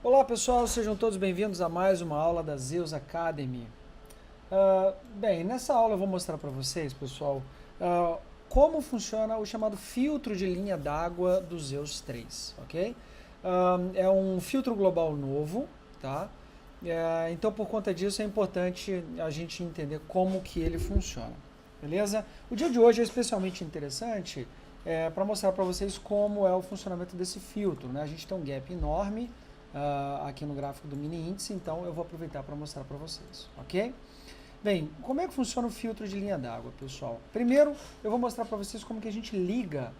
Olá pessoal, sejam todos bem-vindos a mais uma aula da Zeus Academy. Bem, nessa aula eu vou mostrar para vocês, pessoal, como funciona o chamado filtro de linha d'água do Zeus 3, ok? É um filtro global novo, tá? Então por conta disso é importante a gente entender como que ele funciona, beleza? O dia de hoje é especialmente interessante para mostrar para vocês como é o funcionamento desse filtro, né? A gente tem um gap enorme aqui no gráfico do mini índice, então eu vou aproveitar para mostrar para vocês, ok? Bem, como é que funciona o filtro de linha d'água, pessoal? Primeiro, eu vou mostrar para vocês como que a gente liga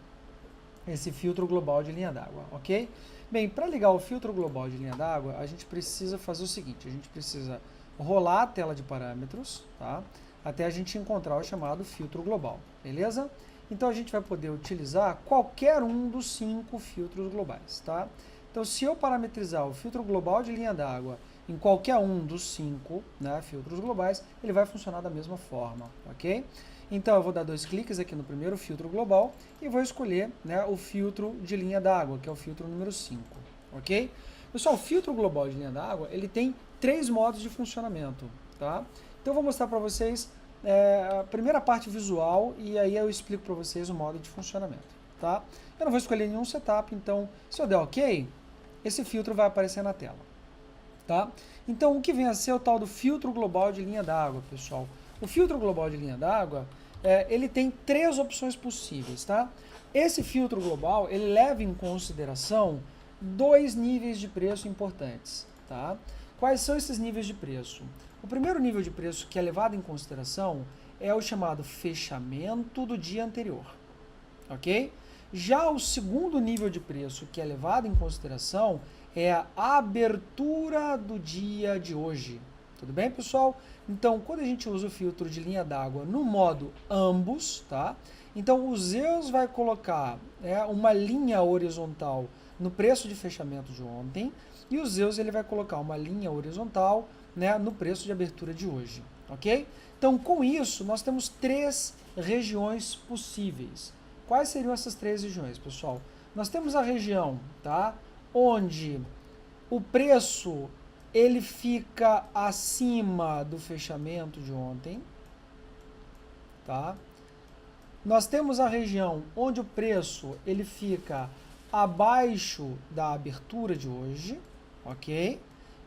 esse filtro global de linha d'água, ok? Bem, para ligar o filtro global de linha d'água, a gente precisa fazer o seguinte, a gente precisa rolar a tela de parâmetros, tá? Até a gente encontrar o chamado filtro global, beleza? Então a gente vai poder utilizar qualquer um dos 5 filtros globais, tá? Então, se eu parametrizar o filtro global de linha d'água em qualquer um dos 5 filtros globais, ele vai funcionar da mesma forma, ok? Então, eu vou dar 2 cliques aqui no primeiro filtro global e vou escolher o filtro de linha d'água, que é o filtro número 5, ok? Pessoal, o filtro global de linha d'água, ele tem 3 modos de funcionamento, tá? Então, eu vou mostrar para vocês a primeira parte visual e aí eu explico para vocês o modo de funcionamento, tá? Eu não vou escolher nenhum setup, então, se eu der OK, esse filtro vai aparecer na tela, tá? Então, o que vem a ser o tal do filtro global de linha d'água, pessoal? O filtro global de linha d'água, ele tem 3 opções possíveis, tá? Esse filtro global, ele leva em consideração 2 níveis de preço importantes, tá? Quais são esses níveis de preço? O primeiro nível de preço que é levado em consideração é o chamado fechamento do dia anterior, ok? Já o segundo nível de preço que é levado em consideração é a abertura do dia de hoje. Tudo bem, pessoal? Então, quando a gente usa o filtro de linha d'água no modo ambos, tá? Então, o Zeus vai colocar uma linha horizontal no preço de fechamento de ontem e o Zeus ele vai colocar uma linha horizontal no preço de abertura de hoje, ok? Então, com isso, nós temos 3 regiões possíveis. Quais seriam essas 3 regiões, pessoal? Nós temos a região, tá, onde o preço ele fica acima do fechamento de ontem, tá? Nós temos a região onde o preço ele fica abaixo da abertura de hoje, ok?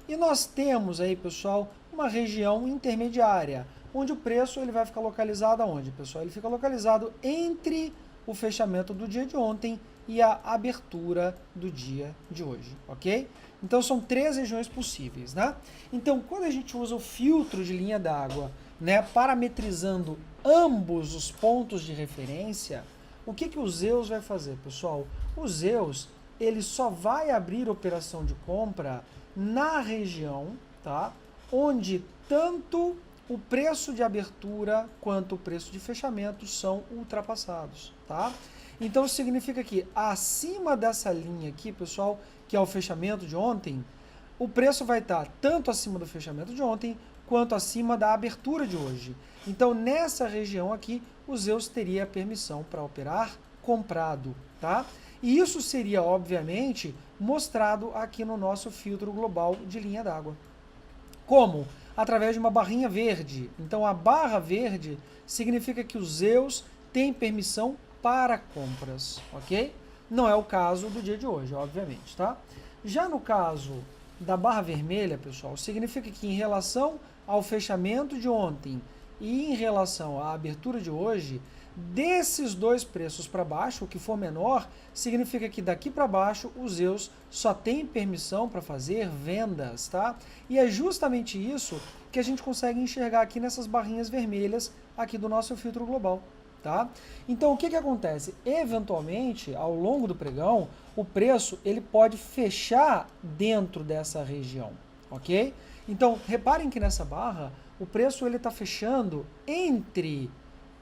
E nós temos aí, pessoal, uma região intermediária, onde o preço ele vai ficar localizado aonde, pessoal? Ele fica localizado entre o fechamento do dia de ontem e a abertura do dia de hoje, ok? Então, são 3 regiões possíveis, né? Então, quando a gente usa o filtro de linha d'água, parametrizando ambos os pontos de referência, o que o Zeus vai fazer, pessoal? O Zeus, ele só vai abrir operação de compra na região, tá? Onde tanto o preço de abertura quanto o preço de fechamento são ultrapassados, tá? Então, significa que acima dessa linha aqui, pessoal, que é o fechamento de ontem, o preço vai estar tanto acima do fechamento de ontem, quanto acima da abertura de hoje. Então, nessa região aqui, o Zeus teria permissão para operar comprado, tá? E isso seria, obviamente, mostrado aqui no nosso filtro global de linha d'água. Como? Através de uma barrinha verde. Então, a barra verde significa que o Zeus tem permissão para compras, ok? Não é o caso do dia de hoje, obviamente, tá? Já no caso da barra vermelha, pessoal, significa que em relação ao fechamento de ontem e em relação à abertura de hoje, desses 2 preços para baixo, o que for menor, significa que daqui para baixo o Zeus só tem permissão para fazer vendas, tá? E é justamente isso que a gente consegue enxergar aqui nessas barrinhas vermelhas aqui do nosso filtro global, tá? Então, o que acontece? Eventualmente, ao longo do pregão, o preço ele pode fechar dentro dessa região, ok? Então, reparem que nessa barra, o preço ele está fechando entre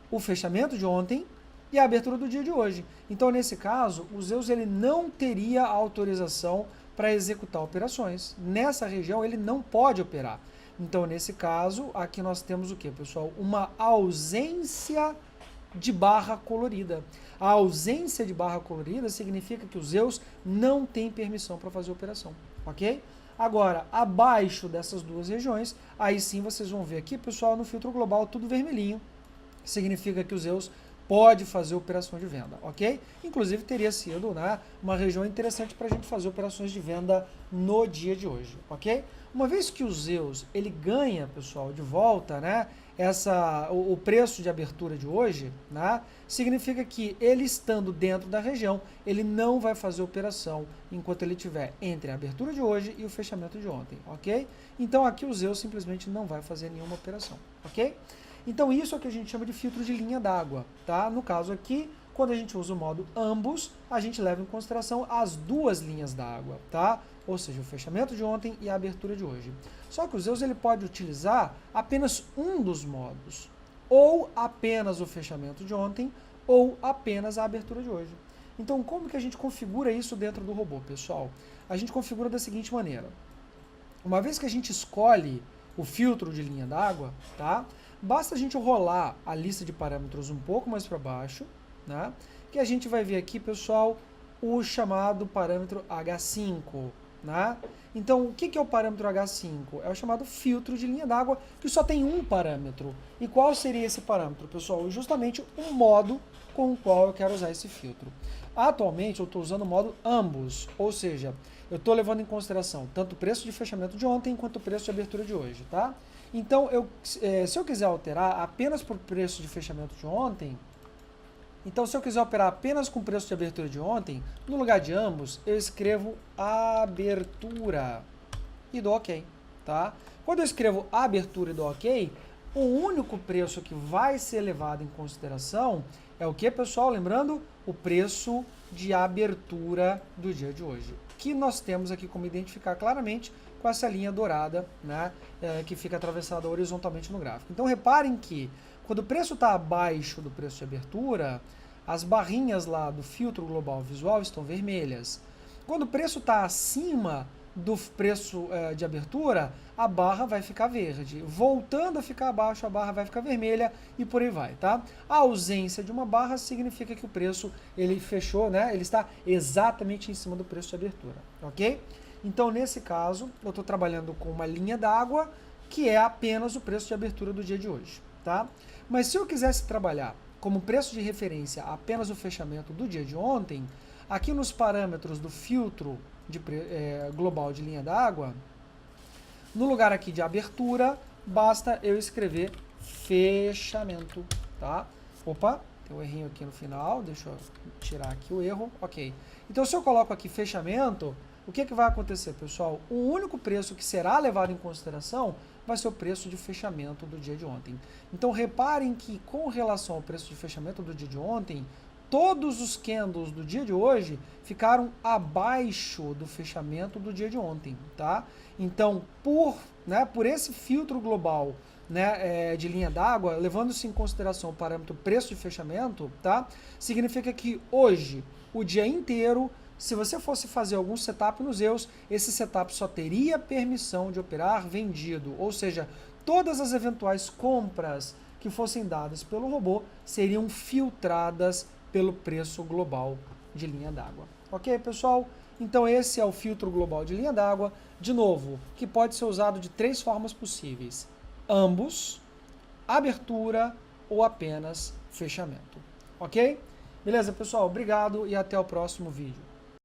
o fechamento de ontem e a abertura do dia de hoje. Então, nesse caso, o Zeus ele não teria autorização para executar operações. Nessa região, ele não pode operar. Então, nesse caso, aqui nós temos o que, pessoal? Uma ausência de barra colorida. A ausência de barra colorida significa que o Zeus não tem permissão para fazer a operação, ok? Agora, abaixo dessas duas regiões, aí sim vocês vão ver aqui, pessoal, no filtro global tudo vermelhinho, significa que o Zeus pode fazer operação de venda, ok? Inclusive teria sido, né, uma região interessante para a gente fazer operações de venda no dia de hoje, ok? Uma vez que o Zeus ele ganha, pessoal, de volta, né, o preço de abertura de hoje, né, significa que ele estando dentro da região, ele não vai fazer operação enquanto ele estiver entre a abertura de hoje e o fechamento de ontem, ok? Então aqui o Zeus simplesmente não vai fazer nenhuma operação, ok? Então isso é o que a gente chama de filtro de linha d'água, tá? No caso aqui, quando a gente usa o modo ambos, a gente leva em consideração as duas linhas d'água, tá? Ou seja, o fechamento de ontem e a abertura de hoje. Só que o Zeus ele pode utilizar apenas um dos modos, ou apenas o fechamento de ontem, ou apenas a abertura de hoje. Então, como que a gente configura isso dentro do robô, pessoal? A gente configura da seguinte maneira. Uma vez que a gente escolhe o filtro de linha d'água, tá? Basta a gente rolar a lista de parâmetros um pouco mais para baixo, né? Que a gente vai ver aqui, pessoal, o chamado parâmetro H5, né? Então, o que é o parâmetro H5? É o chamado filtro de linha d'água, que só tem um parâmetro. E qual seria esse parâmetro, pessoal? Justamente o modo com o qual eu quero usar esse filtro. Atualmente, eu estou usando o modo ambos, ou seja, eu estou levando em consideração tanto o preço de fechamento de ontem quanto o preço de abertura de hoje, tá? Então, se eu quiser alterar apenas por preço de fechamento de ontem, então se eu quiser operar apenas com o preço de abertura de ontem, no lugar de ambos, eu escrevo abertura e dou OK, tá? Quando eu escrevo abertura e dou OK, o único preço que vai ser levado em consideração é o que, pessoal? Lembrando, o preço de abertura do dia de hoje, que nós temos aqui como identificar claramente com essa linha dourada, né, que fica atravessada horizontalmente no gráfico. Então reparem que quando o preço está abaixo do preço de abertura, as barrinhas lá do filtro global visual estão vermelhas. Quando o preço está acima do preço de abertura, a barra vai ficar verde. Voltando a ficar abaixo, a barra vai ficar vermelha e por aí vai, tá? A ausência de uma barra significa que o preço ele fechou, né? Ele está exatamente em cima do preço de abertura, ok? Então, nesse caso, eu estou trabalhando com uma linha d'água que é apenas o preço de abertura do dia de hoje, tá? Mas se eu quisesse trabalhar como preço de referência apenas o fechamento do dia de ontem, aqui nos parâmetros do filtro global de linha d'água, no lugar aqui de abertura, basta eu escrever fechamento, tá? Opa, tem um errinho aqui no final, deixa eu tirar aqui o erro, ok. Então, se eu coloco aqui fechamento, o que vai acontecer, pessoal? O único preço que será levado em consideração vai ser o preço de fechamento do dia de ontem. Então, reparem que com relação ao preço de fechamento do dia de ontem, todos os candles do dia de hoje ficaram abaixo do fechamento do dia de ontem, tá? Então, por esse filtro global, né, de linha d'água, levando-se em consideração o parâmetro preço de fechamento, tá? Significa que hoje, o dia inteiro, se você fosse fazer algum setup no Zeus, esse setup só teria permissão de operar vendido, ou seja, todas as eventuais compras que fossem dadas pelo robô seriam filtradas pelo preço global de linha d'água. Ok, pessoal? Então esse é o filtro global de linha d'água, de novo, que pode ser usado de três formas possíveis: ambos, abertura ou apenas fechamento. Ok? Beleza, pessoal? Obrigado e até o próximo vídeo.